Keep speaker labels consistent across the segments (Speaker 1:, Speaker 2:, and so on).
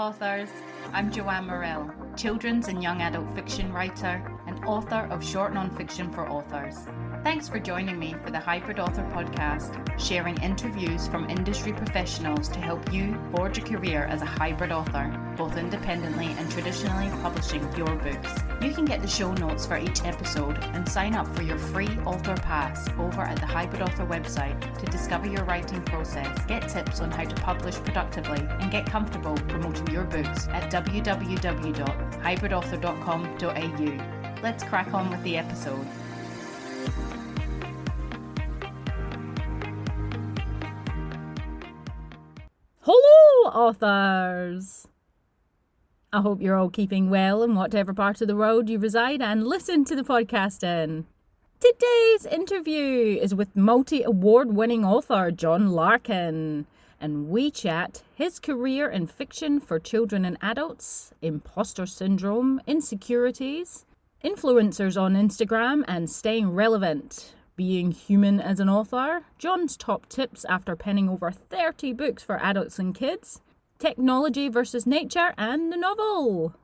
Speaker 1: authors, I'm Joanne Morrell, children's and young adult fiction writer and author of short non-fiction for authors. Thanks for joining me for the Hybrid Author podcast, sharing interviews from industry professionals to help you forge a career as a hybrid author, both independently and traditionally publishing your books. You can get the show notes for each episode and sign up for your free author pass over at the Hybrid Author website to discover your writing process, get tips on how to publish productively, and get comfortable promoting your books at www.hybridauthor.com.au. Let's crack on with the episode.
Speaker 2: Hello, authors! I hope you're all keeping well in whatever part of the world you reside and listen to the podcast in. Today's interview is with multi-award-winning author John Larkin, and we chat his career in fiction for children and adults, imposter syndrome, insecurities, influencers on Instagram, and staying relevant. Being human as an author, John's top tips after penning over 30 books for adults and kids, technology versus nature, and the novel.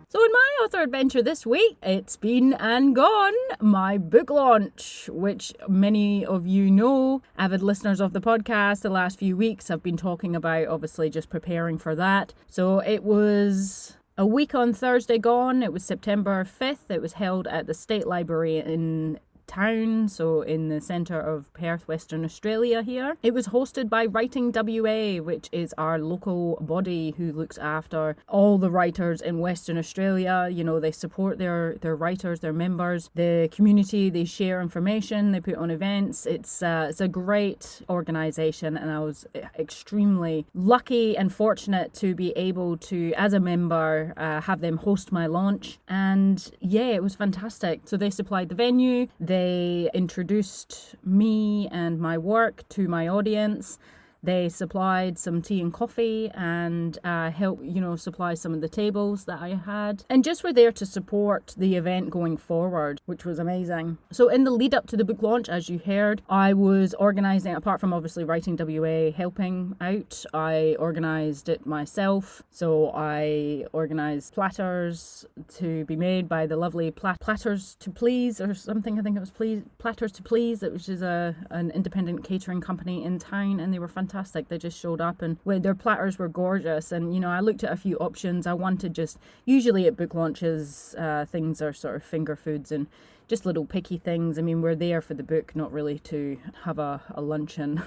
Speaker 2: So in my author adventure this week, it's been and gone my book launch, which many of you know, avid listeners of the podcast, the last few weeks I've been talking about, obviously just preparing for that. So it was a week on Thursday gone. It was September 5th. It was held at the State Library in town, so in the centre of Perth, Western Australia here. It was hosted by Writing WA, which is our local body who looks after all the writers in Western Australia. You know, they support their writers, their members, the community, they share information, they put on events. It's a great organisation, and I was extremely lucky and fortunate to be able to, as a member, have them host my launch. And yeah, it was fantastic. So they supplied the venue, they introduced me and my work to my audience. They supplied some tea and coffee and helped, supply some of the tables that I had. And just were there to support the event going forward, which was amazing. So in the lead up to the book launch, as you heard, I was organising, apart from obviously Writing WA helping out, I organised it myself. So I organised platters to be made by the lovely Platters to Please or something. I think it was Platters to Please, which is an independent catering company in town, and they were fantastic. They just showed up, and their platters were gorgeous. And I looked at a few options. I wanted usually at book launches, things are sort of finger foods and just little picky things. I mean, we're there for the book, not really to have a luncheon.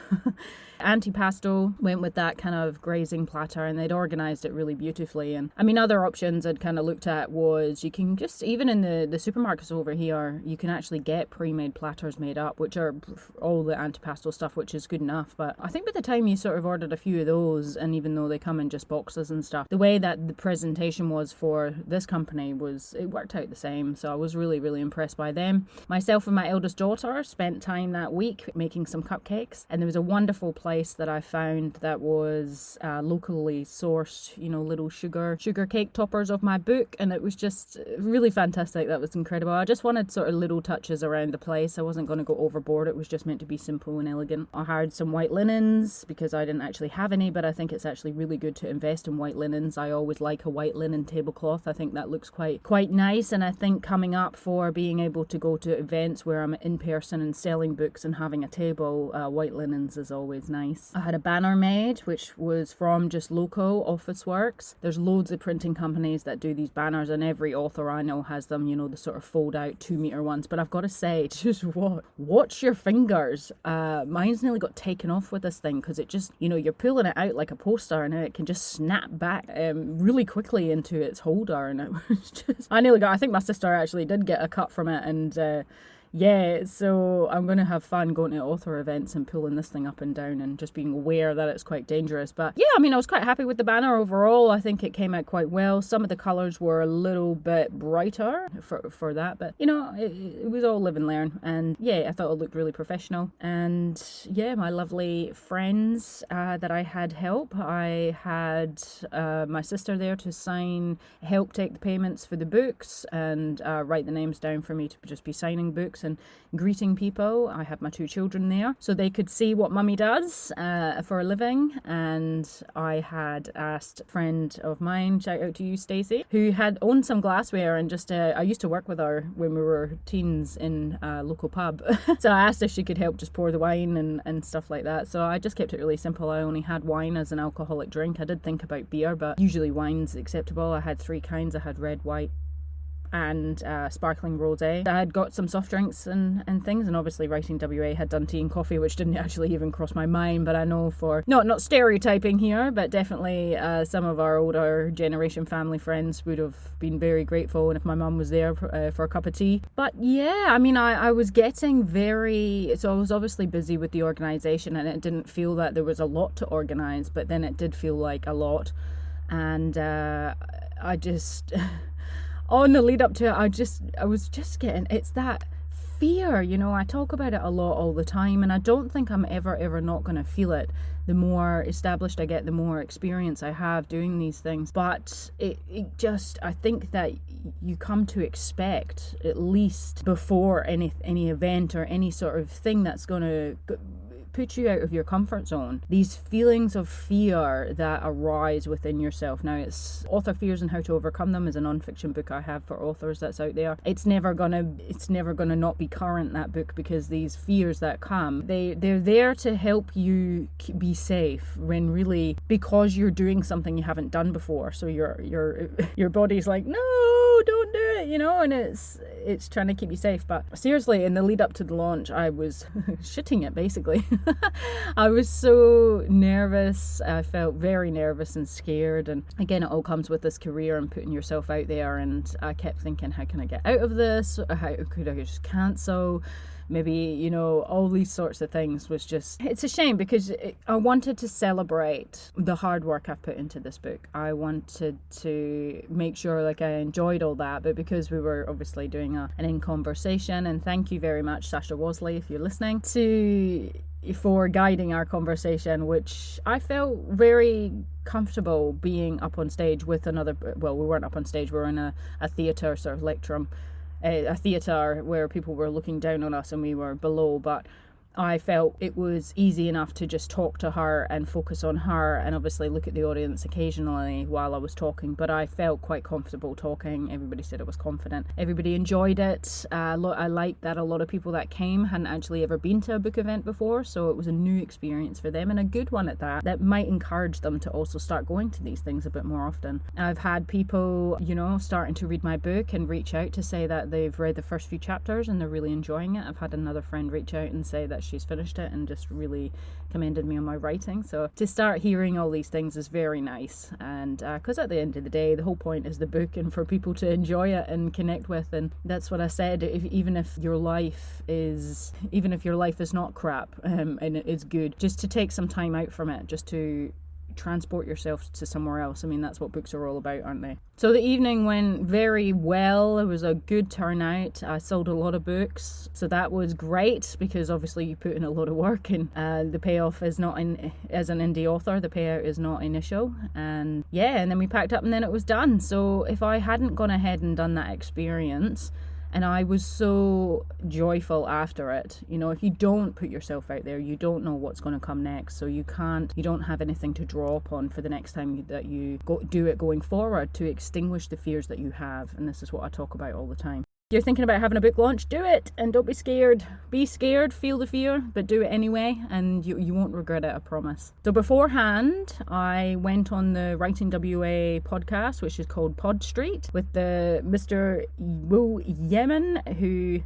Speaker 2: Antipasto went with that kind of grazing platter, and they'd organised it really beautifully. And I mean, other options I'd kind of looked at was you can just, even in the supermarkets over here, you can actually get pre-made platters made up, which are all the antipasto stuff, which is good enough. But I think by the time you sort of ordered a few of those, and even though they come in just boxes and stuff, the way that the presentation was for this company it worked out the same. So I was really, really impressed by them. Myself and my eldest daughter spent time that week making some cupcakes, and there was a wonderful place that I found that was locally sourced, little sugar cake toppers of my book, and it was just really fantastic. That was incredible. I just wanted sort of little touches around the place. I wasn't going to go overboard. It was just meant to be simple and elegant. I hired some white linens because I didn't actually have any, but I think it's actually really good to invest in white linens. I always like a white linen tablecloth. I think that looks quite nice, and I think coming up for being able to go to events where I'm in person and selling books and having a table, white linens is always nice. I had a banner made, which was from just local Officeworks. There's loads of printing companies that do these banners, and every author I know has them, the sort of fold out 2-meter ones. But I've got to say, just watch your fingers. Mine's nearly got taken off with this thing because it just, you're pulling it out like a poster, and it can just snap back really quickly into its holder. And it was just, I think my sister actually did get a cut from it, and yeah, so I'm going to have fun going to author events and pulling this thing up and down and just being aware that it's quite dangerous. But yeah, I mean, I was quite happy with the banner overall. I think it came out quite well. Some of the colours were a little bit brighter for that, but it was all live and learn. And yeah, I thought it looked really professional. And yeah, my lovely friends that I had help. I had my sister there to help take the payments for the books and write the names down for me to just be signing books and greeting people. I had my 2 children there so they could see what mummy does for a living. And I had asked a friend of mine, shout out to you, Stacey, who had owned some glassware, and just I used to work with her when we were teens in a local pub. So I asked if she could help just pour the wine and stuff like that. So I just kept it really simple. I only had wine as an alcoholic drink. I did think about beer, but usually wine's acceptable. I had 3 kinds. I had red, white, and sparkling rosé. I had got some soft drinks and things, and obviously writing WA had done tea and coffee, which didn't actually even cross my mind. But I know, for not stereotyping here, but definitely some of our older generation family friends would have been very grateful, and if my mum was there for a cup of tea. But yeah, I mean, I was getting so I was obviously busy with the organisation, and it didn't feel that there was a lot to organise, but then it did feel like a lot. And I just on the lead up to it, I was just getting, it's that fear, I talk about it a lot all the time, and I don't think I'm ever not going to feel it. The more established I get, the more experience I have doing these things. But it just, I think that you come to expect, at least before any event or any sort of thing that's going to put you out of your comfort zone, these feelings of fear that arise within yourself. Now, it's Author Fears and How to Overcome Them is a non-fiction book I have for authors that's out there. It's never gonna not be current, that book, because these fears that come, they're there to help you be safe, when really, because you're doing something you haven't done before, so your body's like, no, don't do it, and it's trying to keep you safe. But seriously, in the lead up to the launch, I was shitting it, basically. I was so nervous. I felt very nervous and scared. And again, it all comes with this career and putting yourself out there. And I kept thinking, how can I get out of this? How could I just cancel? Maybe, all these sorts of things. It's a shame, because I wanted to celebrate the hard work I've put into this book. I wanted to make sure I enjoyed all that, but because we were obviously doing an in-conversation, and thank you very much, Sasha Wasley, if you're listening, for guiding our conversation, which I felt very comfortable being up on stage with another, well, we weren't up on stage, we were in a theatre sort of lectrum, a theatre where people were looking down on us and we were below, but I felt it was easy enough to just talk to her and focus on her, and obviously look at the audience occasionally while I was talking, but I felt quite comfortable talking. Everybody said it was confident. Everybody enjoyed it. I liked that a lot of people that came hadn't actually ever been to a book event before, so it was a new experience for them, and a good one at that might encourage them to also start going to these things a bit more often. I've had people, starting to read my book and reach out to say that they've read the first few chapters and they're really enjoying it. I've had another friend reach out and say that she's finished it and just really commended me on my writing. So to start hearing all these things is very nice, and because at the end of the day, the whole point is the book and for people to enjoy it and connect with. And that's what I said, even if your life is not crap, and it is good, just to take some time out from it, just to transport yourself to somewhere else. I mean, that's what books are all about, aren't they? So the evening went very well. It was a good turnout. I sold a lot of books, so that was great, because obviously you put in a lot of work, and the payoff is not as an indie author, the payout is not initial. And then we packed up and then it was done. So if I hadn't gone ahead and done that experience, and I was so joyful after it. If you don't put yourself out there, you don't know what's going to come next. So you don't have anything to draw upon for the next time that you do it going forward, to extinguish the fears that you have. And this is what I talk about all the time. If you're thinking about having a book launch, do it, and don't be scared. Be scared, feel the fear, but do it anyway, and you won't regret it, I promise. So beforehand, I went on the Writing WA podcast, which is called Pod Street, with the Mr. Wu Yemen, who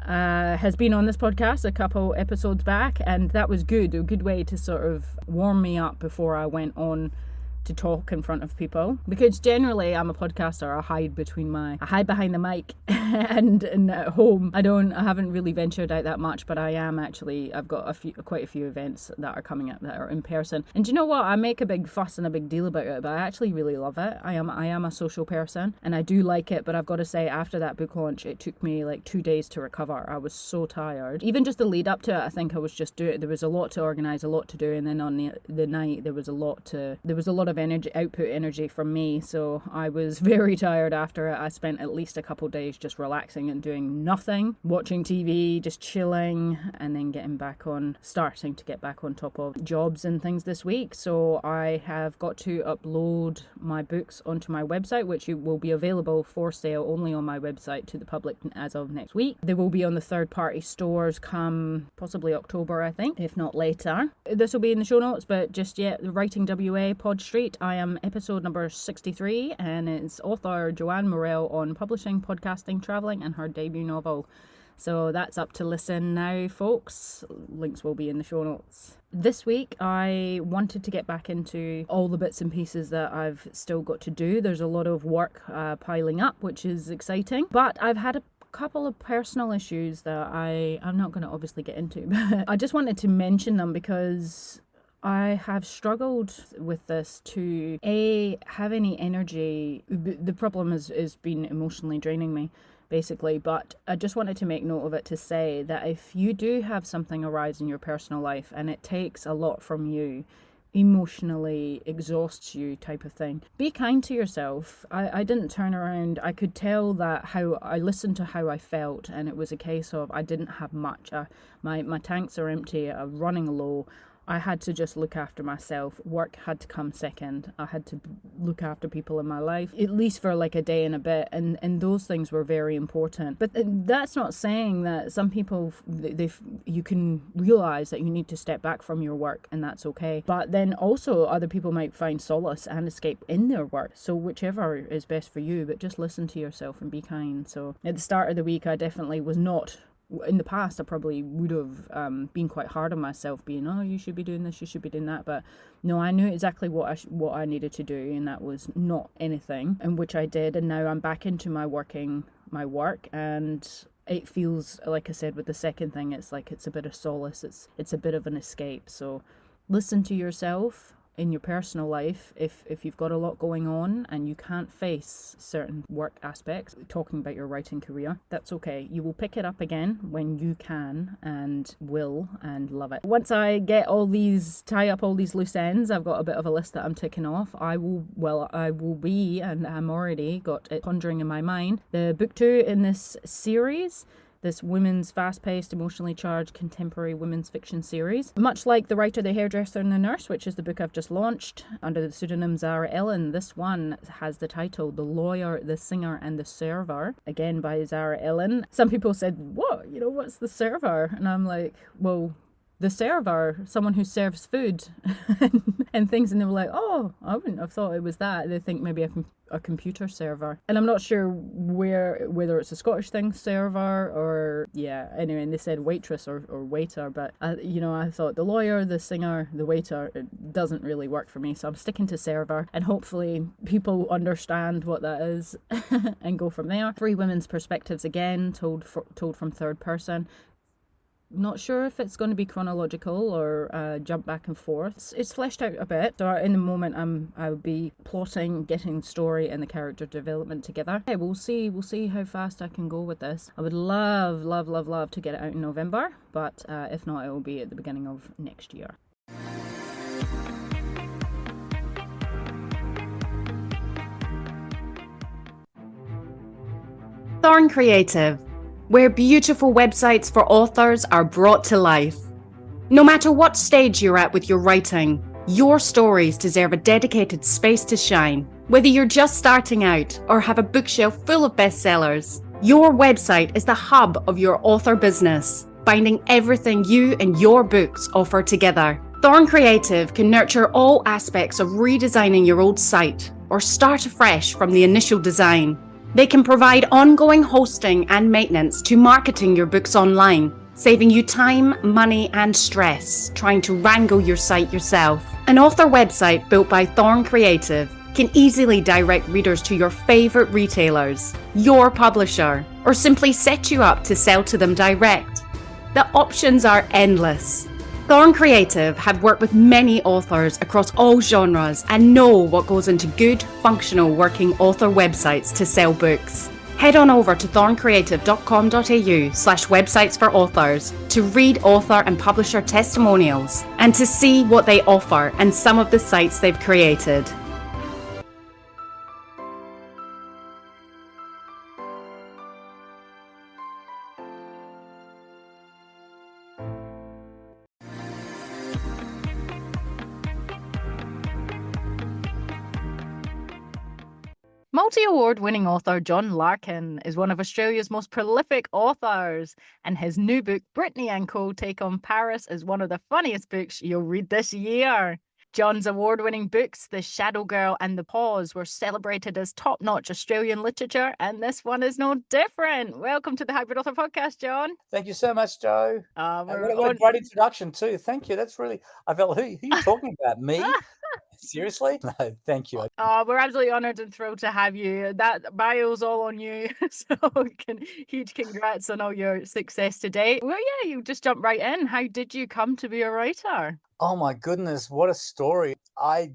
Speaker 2: has been on this podcast a couple episodes back, and that was good, a good way to sort of warm me up before I went on to talk in front of people, because generally I'm a podcaster. I hide behind the mic and at home I haven't really ventured out that much, but I've got quite a few events that are coming up that are in person. And do you know what, I make a big fuss and a big deal about it, but I actually really love it. I am a social person and I do like it, but I've got to say, after that book launch, it took me like 2 days to recover. I was so tired. Even just the lead up to it, I think I was just doing it. There was a lot to organise, a lot to do, and then on the night there was a lot of of output energy from me. So I was very tired after it. I spent at least a couple days just relaxing and doing nothing, watching TV, just chilling, and then starting to get back on top of jobs and things this week. So I have got to upload my books onto my website, which will be available for sale only on my website to the public as of next week. They will be on the third-party stores come possibly October, I think, if not later. This will be in the show notes, but just yet, the Writing WA Pod Street. I am episode number 63, and it's author Joanne Morrell on publishing, podcasting, travelling, and her debut novel. So that's up to listen now, folks. Links will be in the show notes. This week, I wanted to get back into all the bits and pieces that I've still got to do. There's a lot of work piling up, which is exciting. But I've had a couple of personal issues that I'm not going to obviously get into. But I just wanted to mention them because I have struggled with this to, have any energy. The problem is been emotionally draining me, basically, but I just wanted to make note of it to say that if you do have something arise in your personal life and it takes a lot from you, emotionally exhausts you type of thing, be kind to yourself. I didn't turn around. I could tell that how I listened to how I felt, and it was a case of I didn't have much. My tanks are empty, I'm running low. I had to just look after myself. Work had to come second. I had to look after people in my life, at least for like a day and a bit. And those things were very important. But that's not saying that some people, you can realize that you need to step back from your work, and that's okay. But then also other people might find solace and escape in their work. So whichever is best for you, but just listen to yourself and be kind. So at the start of the week, I definitely was not. In the past, I probably would have been quite hard on myself, being, oh, you should be doing this, you should be doing that. But no, I knew exactly what I needed to do, and that was not anything, and which I did. And now I'm back into my work, and it feels, like I said, with the second thing, it's like it's a bit of solace. It's a bit of an escape. So listen to yourself. In your personal life, if you've got a lot going on and you can't face certain work aspects, talking about your writing career, that's okay. You will pick it up again when you can and will, and love it. Once I tie up all these loose ends, I've got a bit of a list that I'm ticking off. I will be, and I'm already got it pondering in my mind, the book 2 in this series. This women's fast-paced, emotionally charged, contemporary women's fiction series. Much like The Writer, the Hairdresser and the Nurse, which is the book I've just launched under the pseudonym Zara Ellen, this one has the title The Lawyer, the Singer and the Server, again by Zara Ellen. Some people said, what's the server? And I'm like, well, the server, someone who serves food and things, and they were like, oh, I wouldn't have thought it was that. They think maybe a computer server, and I'm not sure whether it's a Scottish thing, server, or anyway. And they said waitress or waiter, but I thought the lawyer, the singer, the waiter, it doesn't really work for me, so I'm sticking to server, and hopefully people understand what that is and go from there. 3 women's perspectives, again told from third person. Not sure if it's going to be chronological or jump back and forth. It's fleshed out a bit. So in the moment, I'll be plotting, getting the story and the character development together. Okay, we'll see how fast I can go with this. I would love to get it out in November, but if not, it will be at the beginning of next year.
Speaker 1: Thorn Creative, where beautiful websites for authors are brought to life. No matter what stage you're at with your writing, your stories deserve a dedicated space to shine. Whether you're just starting out or have a bookshelf full of bestsellers, your website is the hub of your author business, binding everything you and your books offer together. Thorn Creative can nurture all aspects of redesigning your old site or start afresh from the initial design. They can provide ongoing hosting and maintenance to marketing your books online, saving you time, money, and stress trying to wrangle your site yourself. An author website built by Thorn Creative can easily direct readers to your favorite retailers, your publisher, or simply set you up to sell to them direct. The options are endless. Thorn Creative have worked with many authors across all genres and know what goes into good, functional working author websites to sell books. Head on over to thorncreative.com.au/websites for authors to read author and publisher testimonials and to see what they offer and some of the sites they've created.
Speaker 2: Multi-award winning author John Larkin is one of Australia's most prolific authors, and his new book, Brittany Co Take on Paris, is one of the funniest books you'll read this year. John's award-winning books, The Shadow Girl and The Pause, were celebrated as top-notch Australian literature, and this one is no different. Welcome to the Hybrid Author Podcast, John.
Speaker 3: Thank you so much, Joe. What a great introduction too. Thank you. That's really, I felt, who are you talking about? Me? Seriously? No, thank you.
Speaker 2: We're absolutely honoured and thrilled to have you. That bio's all on you. So huge congrats on all your success today. Well, yeah, you just jump right in. How did you come to be a writer?
Speaker 3: Oh my goodness, what a story. I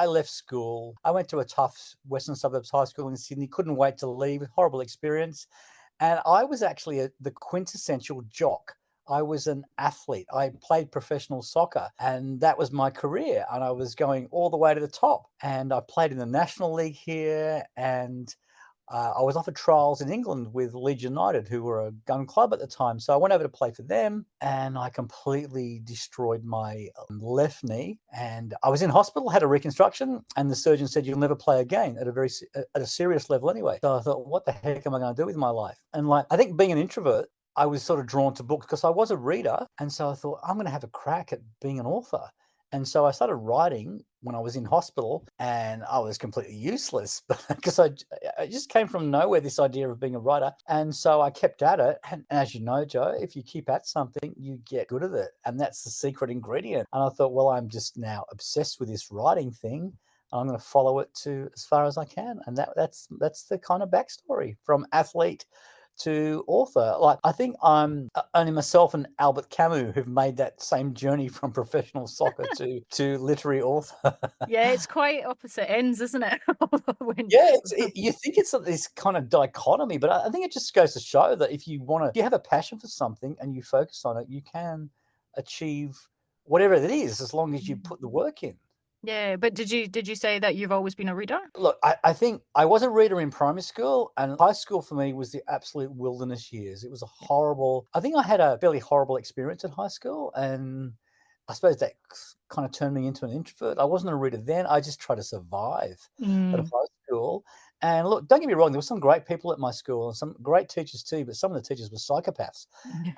Speaker 3: left school. I went to a tough Western Suburbs high school in Sydney. Couldn't wait to leave. Horrible experience. And I was actually the quintessential jock. I was an athlete. I played professional soccer, and that was my career. And I was going all the way to the top. And I played in the National League here, and I was offered trials in England with Leeds United, who were a gun club at the time. So I went over to play for them, and I completely destroyed my left knee. And I was in hospital, had a reconstruction, and the surgeon said, "You'll never play again," at a serious level anyway. So I thought, what the heck am I going to do with my life? And I think being an introvert, I was sort of drawn to books because I was a reader. And so I thought, I'm going to have a crack at being an author. And so I started writing when I was in hospital, and I was completely useless because I just came from nowhere, this idea of being a writer. And so I kept at it. And as you know, Joe, if you keep at something, you get good at it. And that's the secret ingredient. And I thought, well, I'm just now obsessed with this writing thing. I'm going to follow it to as far as I can. And that's the kind of backstory from athlete to author. I think I'm only myself and Albert Camus who've made that same journey from professional soccer to literary author.
Speaker 2: Yeah, it's quite opposite ends, isn't it?
Speaker 3: You think it's this kind of dichotomy, but I think it just goes to show that if you have a passion for something and you focus on it, you can achieve whatever it is as long as you put the work in.
Speaker 2: Yeah, but did you say that you've always been a reader?
Speaker 3: Look, I think I was a reader in primary school, and high school for me was the absolute wilderness years. It was I think I had a fairly horrible experience at high school, and I suppose that kind of turned me into an introvert. I wasn't a reader then. I just tried to survive at high school. And look, don't get me wrong, there were some great people at my school and some great teachers too, but some of the teachers were psychopaths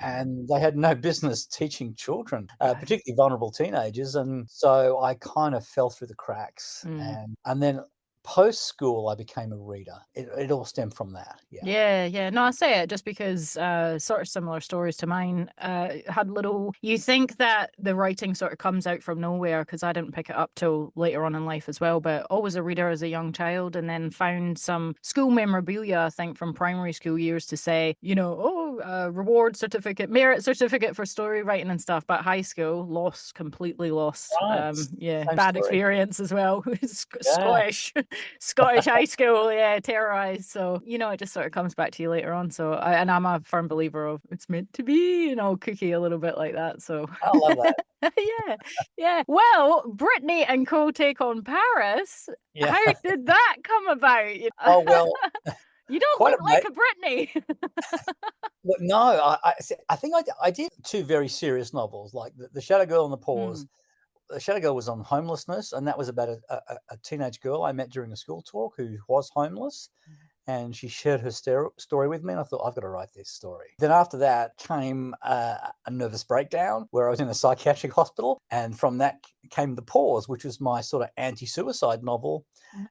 Speaker 3: and they had no business teaching children, particularly vulnerable teenagers. And so I kind of fell through the cracks. And then post-school, I became a reader. It all stemmed from that.
Speaker 2: Yeah. No, I say it just because sort of similar stories to mine you think that the writing sort of comes out from nowhere, because I didn't pick it up till later on in life as well, but always a reader as a young child, and then found some school memorabilia, I think, from primary school years to say, reward certificate, merit certificate for story writing and stuff. But high school, completely lost.
Speaker 3: Right.
Speaker 2: Bad experience as well. Scottish high school, terrorized. So, it just sort of comes back to you later on. So, I'm a firm believer of it's meant to be, cookie a little bit like that. So,
Speaker 3: I love that.
Speaker 2: Yeah. Well, Brittany Co Take on Paris. Yeah. How did that come about?
Speaker 3: Oh, well.
Speaker 2: You don't look like a Brittany.
Speaker 3: Look, no, I think I did two very serious novels, like The Shadow Girl and The Pause. The Shadow Girl was on homelessness, and that was about a teenage girl I met during a school talk who was homeless, and she shared her story with me, and I thought, I've got to write this story. Then after that came a nervous breakdown where I was in a psychiatric hospital, and from that came The Pause, which was my sort of anti-suicide novel,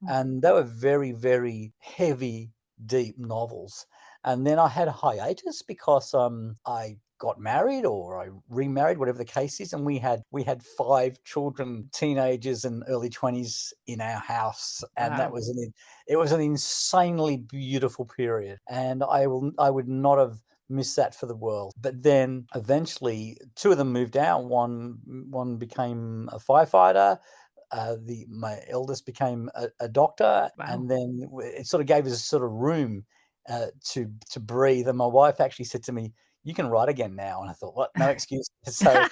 Speaker 3: and they were very, very heavy, deep novels. And then I had a hiatus because I got married or I remarried, whatever the case is, and we had 5 children, teenagers and early 20s in our house, and that was an insanely beautiful period, and I would not have missed that for the world. But then eventually 2 of them moved out. One became a firefighter. My eldest became a doctor, and then it sort of gave us sort of room to breathe. And my wife actually said to me, "You can write again now." And I thought, what? No excuse. So,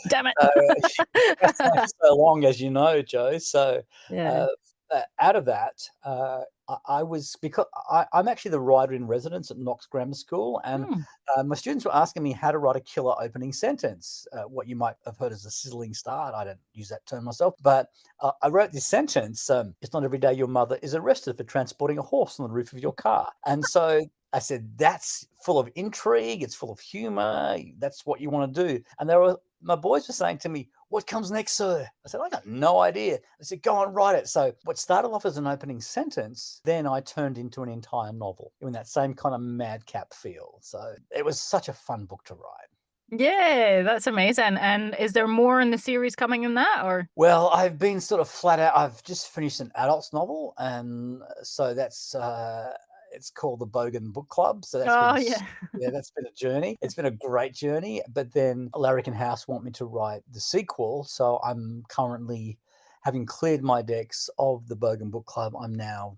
Speaker 2: damn it.
Speaker 3: so long, as you know, Joe. So out of that, I was because I'm actually the writer in residence at Knox Grammar School, and
Speaker 2: Hmm.
Speaker 3: my students were asking me how to write a killer opening sentence. What you might have heard as a sizzling start. I don't use that term myself, but I wrote this sentence. It's not every day your mother is arrested for transporting a horse on the roof of your car, and so I said, that's full of intrigue. It's full of humor. That's what you want to do. And my boys were saying to me, what comes next, sir? I said, I got no idea. I said, go on, write it. So what started off as an opening sentence, then I turned into an entire novel in that same kind of madcap feel. So it was such a fun book to write.
Speaker 2: Yeah, that's amazing. And is there more in the series coming in that, or?
Speaker 3: Well, I've been sort of flat out. I've just finished an adults novel, and so that's it's called the Bogan Book Club. So
Speaker 2: Oh, yeah.
Speaker 3: that's been a journey. It's been a great journey. But then Larkin House want me to write the sequel, so I'm currently having cleared my decks of the Bogan Book Club. I'm now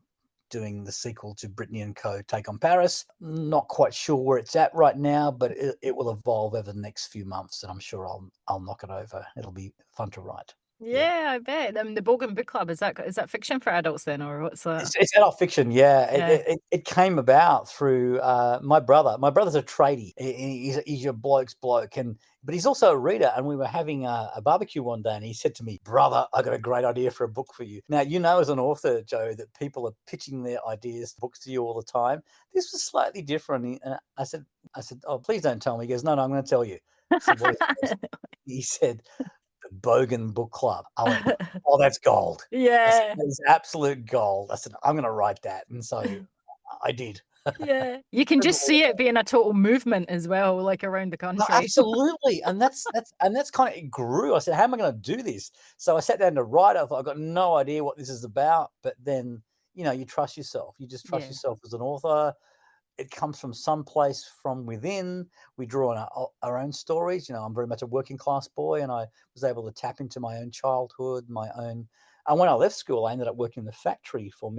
Speaker 3: doing the sequel to Brittany Co Take on Paris. Not quite sure where it's at right now, but it will evolve over the next few months, and I'm sure I'll knock it over. It'll be fun to write. Yeah.
Speaker 2: Yeah, I bet. The Bogan Book Club, is that fiction for adults then, or what's that?
Speaker 3: It's adult fiction, yeah.
Speaker 2: Yeah.
Speaker 3: It came about through my brother. My brother's a tradie. He's a bloke's bloke, but he's also a reader. And we were having a barbecue one day, and he said to me, "Brother, I got a great idea for a book for you." Now, as an author, Joe, that people are pitching their ideas, books to you all the time. This was slightly different. And I said, "Oh, please don't tell me." He goes, "No, I'm going to tell you." I said, "What is it?" He said, "The Bogan Book Club." I went, "Oh, that's gold." I said,
Speaker 2: Yeah.
Speaker 3: "That is absolute gold." I said, "I'm gonna write that." And so I did.
Speaker 2: Yeah. You can just see it being a total movement as well, like around the
Speaker 3: No,
Speaker 2: country.
Speaker 3: absolutely. And that's kinda it grew. I said, "How am I gonna do this?" So I sat down to write. I thought, "I've got no idea what this is about." But then, you trust yourself. You just trust
Speaker 2: Yeah.
Speaker 3: yourself as an author. It comes from someplace from within. We draw on our own stories. I'm very much a working class boy, and I was able to tap into my own childhood, my own. And when I left school, I ended up working in the factory for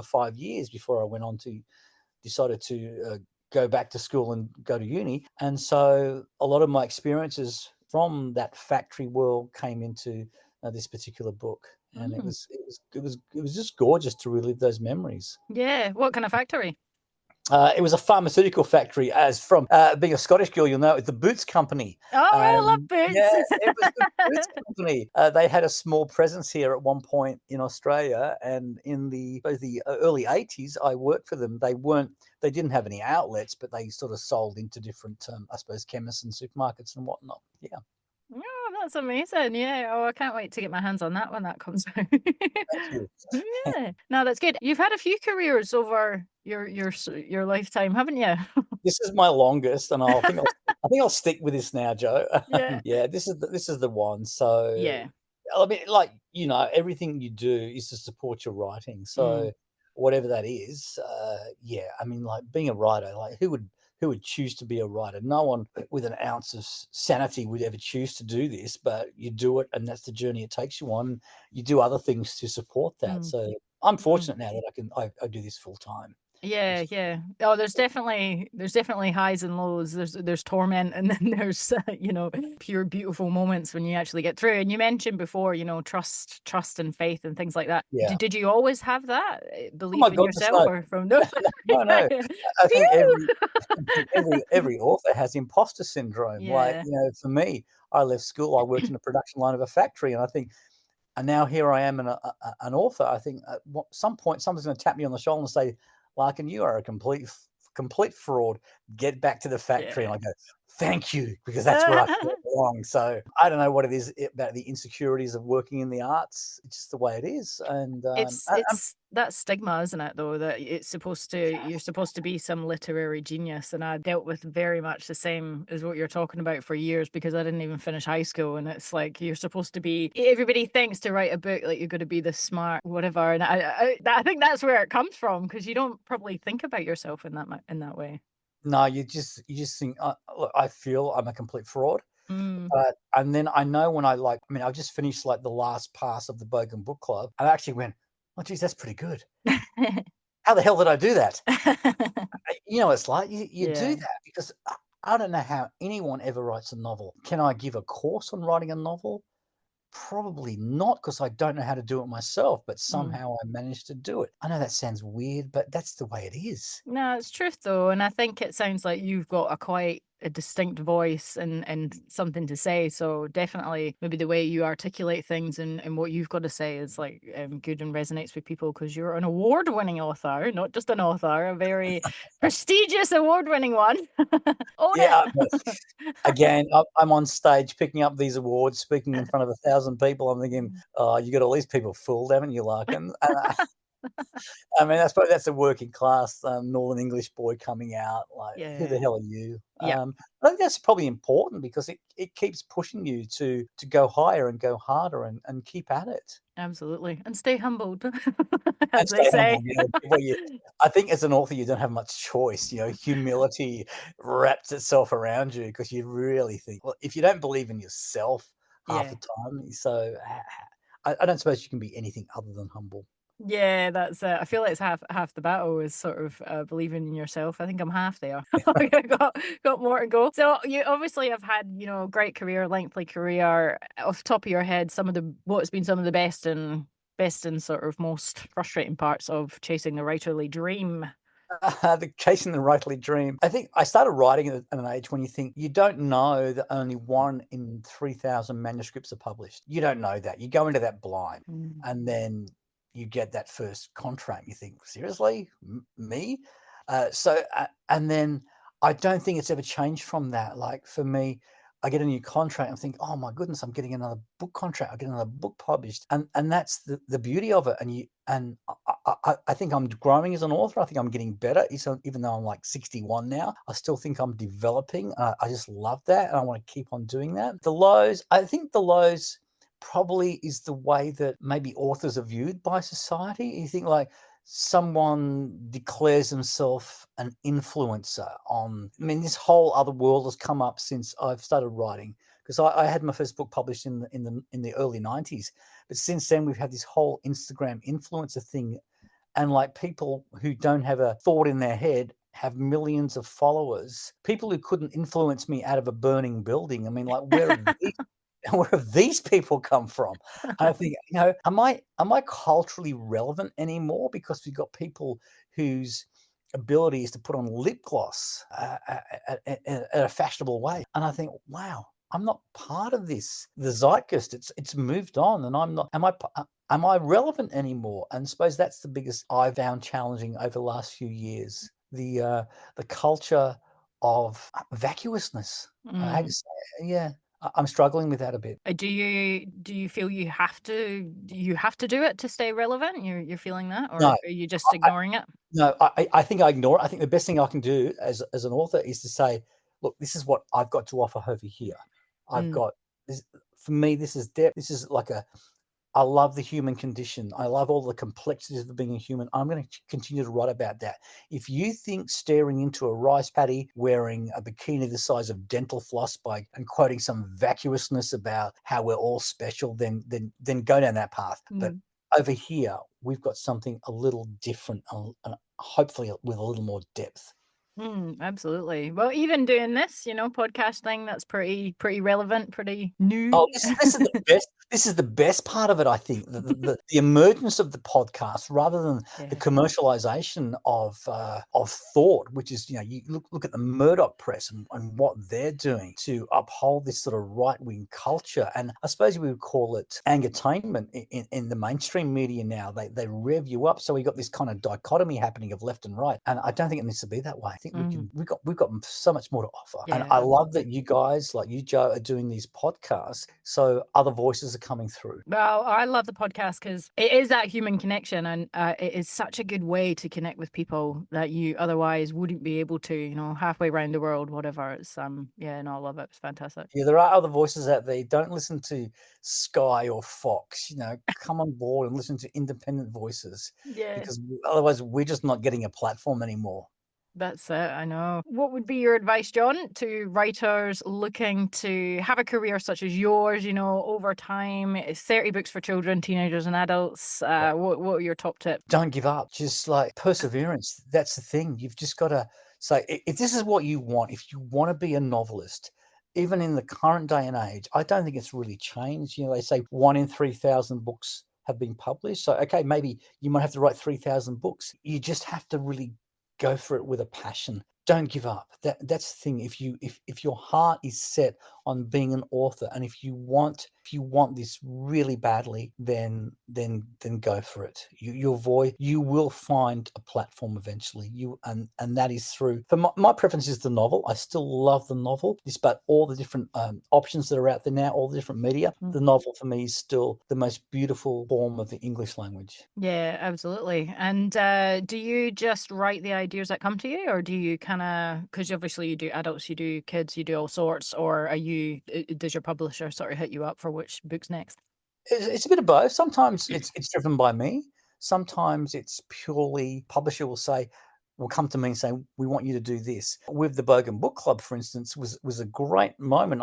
Speaker 3: 5 years before I went on to decided to go back to school and go to uni. And so a lot of my experiences from that factory world came into this particular book, and it
Speaker 2: Mm.
Speaker 3: was it was it was it was just gorgeous to relive those memories.
Speaker 2: Yeah. What kind of factory?
Speaker 3: It was a pharmaceutical factory. As from being a Scottish girl, you'll know it's the Boots Company.
Speaker 2: Oh, I love
Speaker 3: Yeah,
Speaker 2: boots.
Speaker 3: it was the Boots Company. They had a small presence here at one point in Australia, and in the early '80s, I worked for them. They didn't have any outlets, but they sort of sold into different, I suppose, chemists and supermarkets and whatnot. Yeah,
Speaker 2: Oh, that's amazing. Yeah. Oh, I can't wait to get my hands on that when that comes out.
Speaker 3: thank you.
Speaker 2: Yeah. No, that's good. You've had a few careers over your lifetime, haven't you?
Speaker 3: This is my longest, and I think I'll stick with this now, Joe.
Speaker 2: Yeah.
Speaker 3: Yeah, this is the one. So,
Speaker 2: Yeah.
Speaker 3: I mean, like, everything you do is to support your writing.
Speaker 2: Mm.
Speaker 3: So, whatever that is, yeah. I mean, like being a writer, like who would choose to be a writer? No one with an ounce of sanity would ever choose to do this, but you do it, and that's the journey it takes you on. You do other things to support that.
Speaker 2: Mm.
Speaker 3: So, I'm
Speaker 2: Mm.
Speaker 3: fortunate now that I do this full time.
Speaker 2: Yeah, yeah. Oh, there's definitely highs and lows. There's torment, and then there's pure beautiful moments when you actually get through. And you mentioned before, trust and faith and things like that.
Speaker 3: Yeah.
Speaker 2: Did you always have that
Speaker 3: Oh my
Speaker 2: belief in
Speaker 3: goodness,
Speaker 2: yourself,
Speaker 3: no.
Speaker 2: or from no?
Speaker 3: No, no. I think
Speaker 2: Phew!
Speaker 3: every author has imposter syndrome. Like,
Speaker 2: Yeah,
Speaker 3: for me, I left school, I worked in the production line of a factory, and I think, and now here I am an author. I think at some point someone's going to tap me on the shoulder and say, "Larkin, you are a complete fraud. Get back to the factory." And
Speaker 2: yeah.
Speaker 3: I go, "Thank you," because that's where I feel belong. So I don't know what it is about the insecurities of working in the arts. It's just the way it is, and
Speaker 2: It's that stigma, isn't it, though, that you're supposed to be some literary genius, and I dealt with very much the same as what you're talking about for years because I didn't even finish high school, and it's like you're supposed to be. Everybody thinks to write a book like you're going to be this smart, whatever, and I think that's where it comes from because you don't probably think about yourself in that way.
Speaker 3: no, you just think, look, I feel I'm a complete fraud.
Speaker 2: Mm.
Speaker 3: And then I know when I've just finished like the last pass of the Bogan Book Club. And I actually went, "Oh, geez, that's pretty good. How the hell did I do that?" It's like you do
Speaker 2: Yeah.
Speaker 3: that because I don't know how anyone ever writes a novel. Can I give a course on writing a novel? Probably not, because I don't know how to do it myself, but
Speaker 2: Mm.
Speaker 3: somehow I managed to do it. I know that sounds weird, but that's the way it is.
Speaker 2: No, it's truth though, and I think it sounds like you've got a quite a distinct voice and something to say. So definitely, maybe the way you articulate things and what you've got to say is like good and resonates with people because you're an award-winning author, not just an author, a very prestigious award-winning one. Own
Speaker 3: Yeah, but
Speaker 2: it.
Speaker 3: again, I'm on stage picking up these awards, speaking in front of 1,000 people. I'm thinking, oh, you got all these people fooled, haven't you, Larkin? I mean, I suppose that's a working class Northern English boy coming out. Like, who the
Speaker 2: Yeah.
Speaker 3: hell are you?
Speaker 2: Yeah.
Speaker 3: I think that's probably important because it keeps pushing you to go higher and go harder and keep at it.
Speaker 2: Absolutely. And stay humbled,
Speaker 3: And
Speaker 2: as they
Speaker 3: stay
Speaker 2: say.
Speaker 3: humble. I think as an author, you don't have much choice. Humility wraps itself around you because you really think, well, if you don't believe in yourself half
Speaker 2: Yeah.
Speaker 3: the time, so I don't suppose you can be anything other than humble.
Speaker 2: Yeah, that's I feel like it's half the battle is sort of believing in yourself. I think I'm half there. I got more to go. So you obviously have had, great career, lengthy career. Off the top of your head, what's been some of the best and sort of most frustrating parts of chasing the writerly dream?
Speaker 3: The chasing the rightly dream. I think I started writing at an age when you think you don't know that only 1 in 3,000 manuscripts are published. You don't know that. You go into that blind,
Speaker 2: Mm.
Speaker 3: and then you get that first contract. You think, seriously, me? And then I don't think it's ever changed from that. Like for me, I get a new contract and think, oh my goodness, I'm getting another book contract. I get another book published, and that's the beauty of it. And I think I'm growing as an author. I think I'm getting better. Even though I'm like 61 now, I still think I'm developing. I just love that, and I want to keep on doing that. I think the lows probably is the way that maybe authors are viewed by society. You think like someone declares himself an influencer this whole other world has come up since I've started writing, because I had my first book published in the early 90s, but since then we've had this whole Instagram influencer thing, and like people who don't have a thought in their head have millions of followers. People who couldn't influence me out of a burning building. I mean, like, where have these people come from? And I think, am I culturally relevant anymore because we've got people whose ability is to put on lip gloss at a fashionable way? And I think, wow, I'm not part of this. The zeitgeist, it's moved on, and I'm not. Am I relevant anymore? And I suppose that's the biggest I found challenging over the last few years. The culture of vacuousness. I hate to say it. Yeah. I'm struggling with that a bit.
Speaker 2: Do you feel you have to do it to stay relevant? You're feeling that, or
Speaker 3: No,
Speaker 2: are you just
Speaker 3: I
Speaker 2: ignoring it?
Speaker 3: no, I think I ignore it. I think the best thing I can do as an author is to say, "Look, this is what I've got to offer over here. I've
Speaker 2: Mm.
Speaker 3: got this for me, this is depth. This is like I love the human condition. I love all the complexities of being a human. I'm going to continue to write about that. If you think staring into a rice paddy wearing a bikini the size of dental floss and quoting some vacuousness about how we're all special, then go down that path. But
Speaker 2: Mm.
Speaker 3: over here, we've got something a little different, hopefully with a little more depth.
Speaker 2: Absolutely. Well, even doing this, podcasting, that's pretty relevant, pretty new.
Speaker 3: Oh, this is the best. This is the best part of it, I think. The emergence of the podcast, rather than the
Speaker 2: Yeah.
Speaker 3: commercialization of thought, which is, you look at the Murdoch press and what they're doing to uphold this sort of right wing culture, and I suppose we would call it entertainment in the mainstream media now. They rev you up, so we got this kind of dichotomy happening of left and right, and I don't think it needs to be that way. I think we've got so much more to offer, and
Speaker 2: Yeah,
Speaker 3: I love that
Speaker 2: absolutely.
Speaker 3: you guys like you, Joe, are doing these podcasts, so other voices are coming through.
Speaker 2: Well, I love the podcast because it is that human connection, and it is such a good way to connect with people that you otherwise wouldn't be able to, halfway around the world, whatever. It's yeah, no, I love it. It's fantastic.
Speaker 3: Yeah, there are other voices out there. Don't listen to Sky or Fox. Come on board and listen to independent voices,
Speaker 2: Yeah.
Speaker 3: because otherwise we're just not getting a platform anymore.
Speaker 2: That's it, I know. What would be your advice, John, to writers looking to have a career such as yours, over time? It's 30 books for children, teenagers, and adults. What are your top tips?
Speaker 3: Don't give up. Just like perseverance. That's the thing. You've just got to say, if this is what you want, if you want to be a novelist, even in the current day and age, I don't think it's really changed. They say 1 in 3,000 books have been published. So, okay, maybe you might have to write 3,000 books. You just have to really go for it with a passion. Don't give up. That's the thing. If your heart is set on being an author, and if you want this really badly, then go for it. Your voice, you will find a platform eventually. And that is through. For my preference is the novel. I still love the novel, despite all the different options that are out there now, all the different media. The novel for me is still the most beautiful form of the English language.
Speaker 2: Yeah, absolutely. And do you just write the ideas that come to you, or do you kind of, because obviously you do adults, you do kids, you do all sorts, or does your publisher sort of hit you up for which book's next?
Speaker 3: It's a bit of both. Sometimes it's driven by me. Sometimes it's purely publisher will come to me and say, we want you to do this. With the Bogan Book Club, for instance, was a great moment.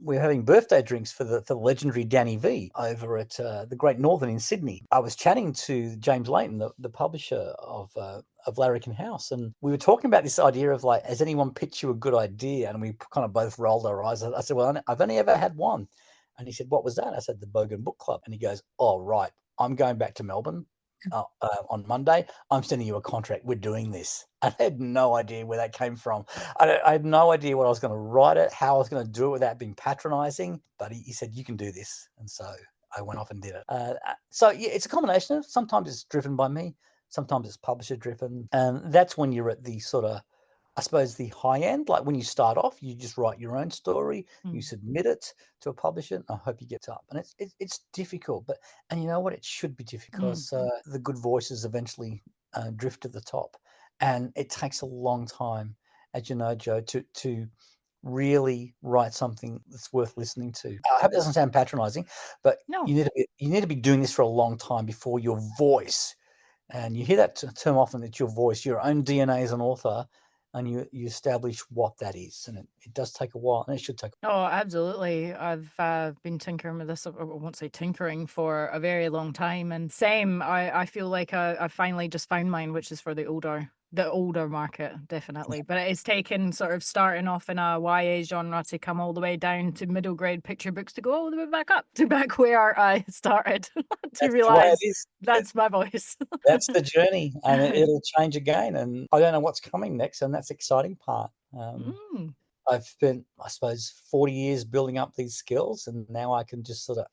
Speaker 3: We were having birthday drinks for the legendary Danny V over at the Great Northern in Sydney. I was chatting to James Layton, the publisher of Larkin House, and we were talking about this idea of like, has anyone pitched you a good idea? And we kind of both rolled our eyes. I said, well, I've only ever had one. And he said, what was that? I said, the Bogan Book Club. And he goes, oh, right. I'm going back to Melbourne on Monday. I'm sending you a contract. We're doing this. I had no idea where that came from. I had no idea what I was going to write it, how I was going to do it without being patronizing. But he said, you can do this. And so I went off and did it. So, yeah, it's a combination of sometimes it's driven by me. Sometimes it's publisher driven. And that's when you're at the sort of, I suppose, the high end. Like when you start off, you just write your own story, you submit it to a publisher, and I hope you get up. And it's difficult, and you know what? It should be difficult because the good voices eventually drift to the top, and it takes a long time, as you know, Joe, to really write something that's worth listening to. I hope it doesn't sound patronizing, but
Speaker 2: No.
Speaker 3: you need to be doing this for a long time before your voice. And you hear that term often, it's your voice, your own DNA as an author, and you establish what that is. And it does take a while, and it should take.
Speaker 2: Oh, absolutely. I've been tinkering with this, I won't say tinkering, for a very long time. And same, I feel like I finally just found mine, which is for the older market, definitely. But it's taken sort of starting off in a YA genre to come all the way down to middle grade picture books to go all the way back up to back where I started to
Speaker 3: That's the way it
Speaker 2: realize
Speaker 3: is.
Speaker 2: that's my voice.
Speaker 3: That's the journey, and it'll change again. And I don't know what's coming next, and that's the exciting part. I've spent, I suppose, 40 years building up these skills, and now I can just sort of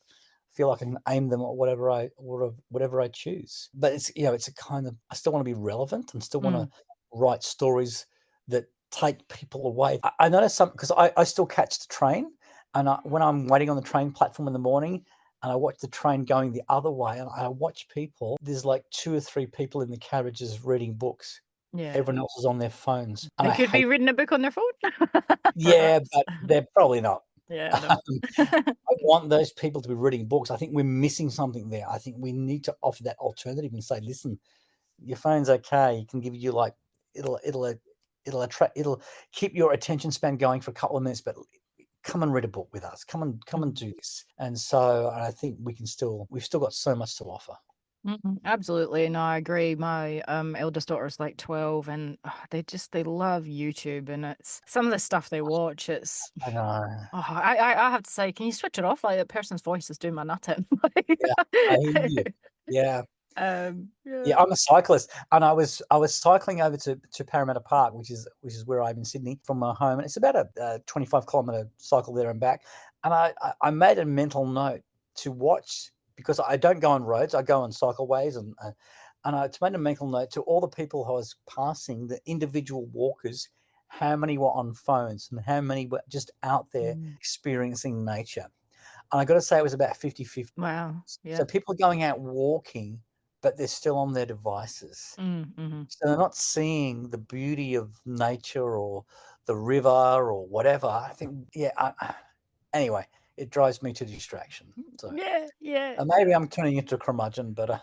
Speaker 3: feel like I can aim them at whatever I choose. But it's a kind of, I still want to be relevant and still want to write stories that take people away. I notice because I still catch the train, and when I'm waiting on the train platform in the morning, and I watch the train going the other way, and I watch people. There's like 2 or 3 people in the carriages reading books.
Speaker 2: Yeah.
Speaker 3: Everyone else is on their phones. And
Speaker 2: They could be reading a book on their phone.
Speaker 3: yeah,
Speaker 2: Perhaps.
Speaker 3: but they're probably not.
Speaker 2: Yeah, no.
Speaker 3: I want those people to be reading books. I think we're missing something there. I think we need to offer that alternative and say, listen, your phone's okay. It can give you like, it'll keep your attention span going for a couple of minutes, but come and read a book with us. Come and do this. And so I think we've still got so much to offer.
Speaker 2: Absolutely. No, I agree. My eldest daughter's like 12, and they love YouTube, and it's some of the stuff they watch. It's
Speaker 3: I know.
Speaker 2: I have to say, can you switch it off? Like, the person's voice is doing my nut in.
Speaker 3: Yeah, I hear you. Yeah.
Speaker 2: Yeah.
Speaker 3: Yeah, I'm a cyclist, and I was cycling over to Parramatta Park, which is where I'm in Sydney from my home, and it's about a 25-kilometre cycle there and back. And I made a mental note to watch, because I don't go on roads, I go on cycleways, and I made a mental note to all the people who I was passing, the individual walkers, how many were on phones and how many were just out there experiencing nature. And I got to say, it was about 50-50.
Speaker 2: Wow. Yeah.
Speaker 3: So people are going out walking, but they're still on their devices.
Speaker 2: Mm-hmm.
Speaker 3: So they're not seeing the beauty of nature or the river or whatever. I think, anyway, it drives me to distraction. So
Speaker 2: Yeah.
Speaker 3: maybe I'm turning into a curmudgeon, but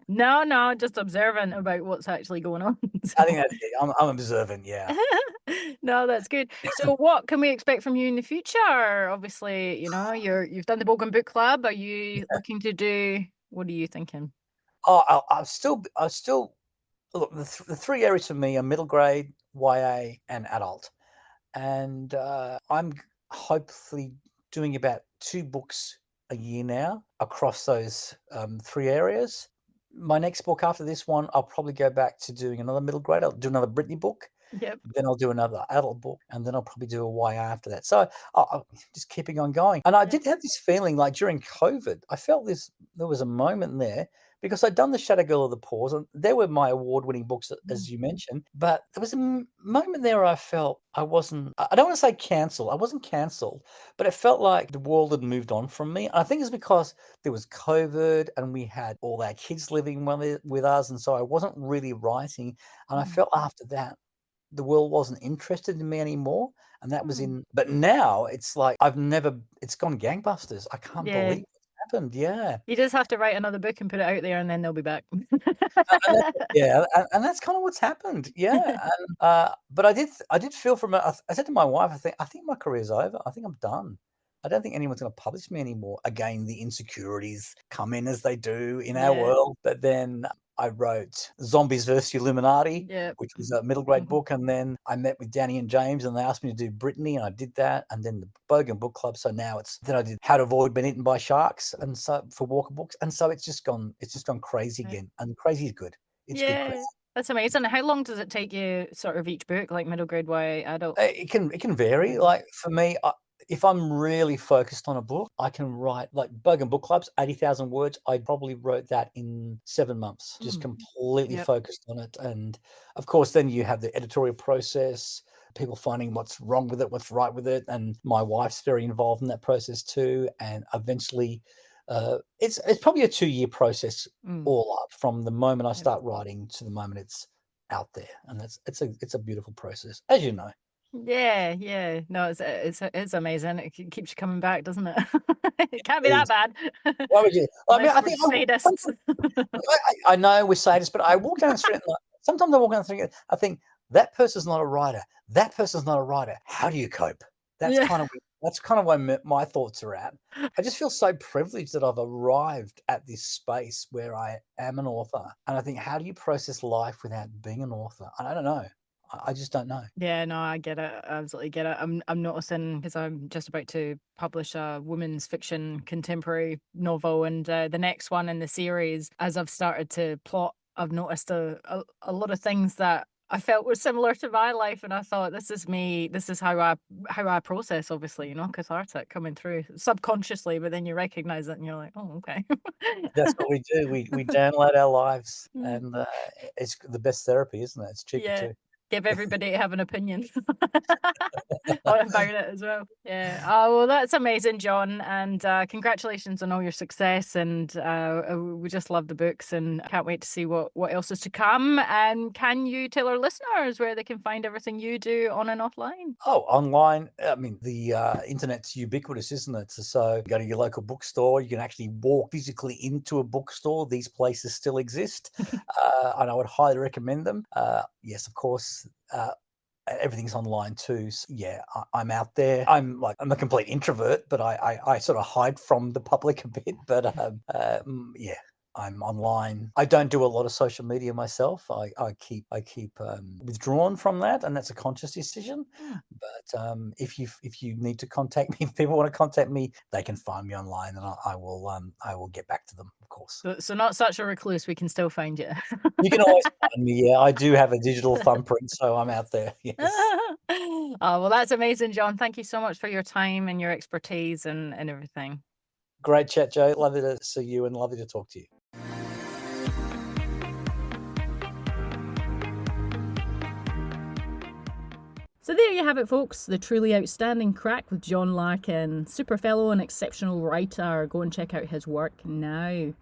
Speaker 2: No, just observant about what's actually going on.
Speaker 3: I think that's it. I'm observant, yeah.
Speaker 2: No, that's good. So what can we expect from you in the future? Obviously, you've done the Bogan Book Club. Are you looking to do, what are you thinking?
Speaker 3: Oh, I'll still look. The 3 areas for me are middle grade, YA, and adult. And I'm hopefully doing about 2 books a year now across those 3 areas. My next book after this one, I'll probably go back to doing another middle grade. I'll do another Brittany book.
Speaker 2: Yep.
Speaker 3: Then I'll do another adult book, and then I'll probably do a YA after that. So I'll just keeping on going. And I did have this feeling like during COVID, I felt there was a moment there because I'd done The Shadow Girl of the Pause, and they were my award-winning books, as you mentioned. But there was a moment there where I felt I don't want to say cancelled. I wasn't cancelled, but it felt like the world had moved on from me. And I think it's because there was COVID and we had all our kids living with us. And so I wasn't really writing. And I felt after that, the world wasn't interested in me anymore. And that was but now it's like it's gone gangbusters. I can't believe what's happened. Yeah.
Speaker 2: You just have to write another book and put it out there, and then they'll be back.
Speaker 3: And that's kind of what's happened. Yeah. And, but I did feel I said to my wife, I think my career's over. I think I'm done. I don't think anyone's going to publish me anymore. Again, the insecurities come in as they do in our world. But then I wrote Zombies vs. Illuminati, which was a middle grade book. And then I met with Danny and James and they asked me to do Brittany, and I did that. And then the Bogan Book Club. So now then I did How to Avoid Being Eaten by Sharks, and so for Walker Books. And so it's just gone crazy again. And crazy is good. It's good crazy.
Speaker 2: That's amazing. How long does it take you sort of each book, like middle grade, YA, adult?
Speaker 3: It can vary. Like for me, if I'm really focused on a book, I can write like Bogan Book Club's 80,000 words. I probably wrote that in 7 months, just completely focused on it. And of course, then you have the editorial process, people finding what's wrong with it, what's right with it. And my wife's very involved in that process too. And eventually, it's probably a 2-year process all up from the moment I start writing to the moment it's out there. And it's a beautiful process, as you know.
Speaker 2: Yeah. No, it's amazing. It keeps you coming back, doesn't it? It can't be that bad.
Speaker 3: Why would you? I mean, I think
Speaker 2: sadists.
Speaker 3: I know we're sadists, but I walk down the street and sometimes I walk down the street, I think that person's not a writer. That person's not a writer. How do you cope? That's kind of where my thoughts are at. I just feel so privileged that I've arrived at this space where I am an author, and I think, how do you process life without being an author? I don't know. I just don't know.
Speaker 2: Yeah, no, I get it. I absolutely get it. I'm noticing, because I'm just about to publish a women's fiction contemporary novel, and the next one in the series, as I've started to plot, I've noticed a lot of things that I felt were similar to my life, and I thought, this is me. This is how I process, obviously, cathartic coming through subconsciously, but then you recognize it and you're like, oh, okay.
Speaker 3: That's what we do. We download our lives, and it's the best therapy, isn't it? It's cheaper too.
Speaker 2: Give everybody to have an opinion about it as well. Yeah. Oh, well, that's amazing, John. And congratulations on all your success. And we just love the books and can't wait to see what else is to come. And can you tell our listeners where they can find everything you do on and offline?
Speaker 3: Oh, online. I mean, the internet's ubiquitous, isn't it? So go to your local bookstore. You can actually walk physically into a bookstore. These places still exist. And I would highly recommend them. Yes, of course. Everything's online too. So yeah, I'm out there. I'm a complete introvert, but I sort of hide from the public a bit. But yeah, I'm online. I don't do a lot of social media myself. I keep withdrawn from that, and that's a conscious decision. But if you need to contact me, if people want to contact me, they can find me online, and I will get back to them, of course.
Speaker 2: So not such a recluse, we can still find you.
Speaker 3: You can always find me. Yeah, I do have a digital thumbprint, so I'm out there. Yes.
Speaker 2: Oh, well, that's amazing, John. Thank you so much for your time and your expertise and everything.
Speaker 3: Great chat, Joe. Lovely to see you and lovely to talk to you.
Speaker 2: So there you have it, folks. The truly outstanding crack with John Larkin. Super fellow and exceptional writer. Go and check out his work now.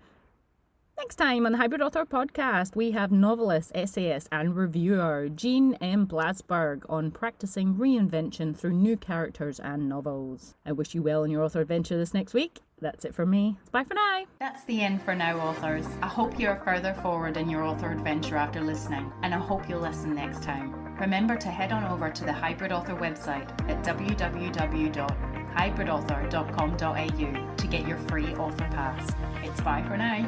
Speaker 2: Next time on the Hybrid Author Podcast, we have novelist, essayist and reviewer Jean M. Blasberg on practicing reinvention through new characters and novels. I wish you well in your author adventure this next week. That's it from me. Bye for now.
Speaker 1: That's the end for now, authors. I hope you are further forward in your author adventure after listening, and I hope you'll listen next time. Remember to head on over to the Hybrid Author website at www.hybridauthor.com.au to get your free author pass. It's bye for now.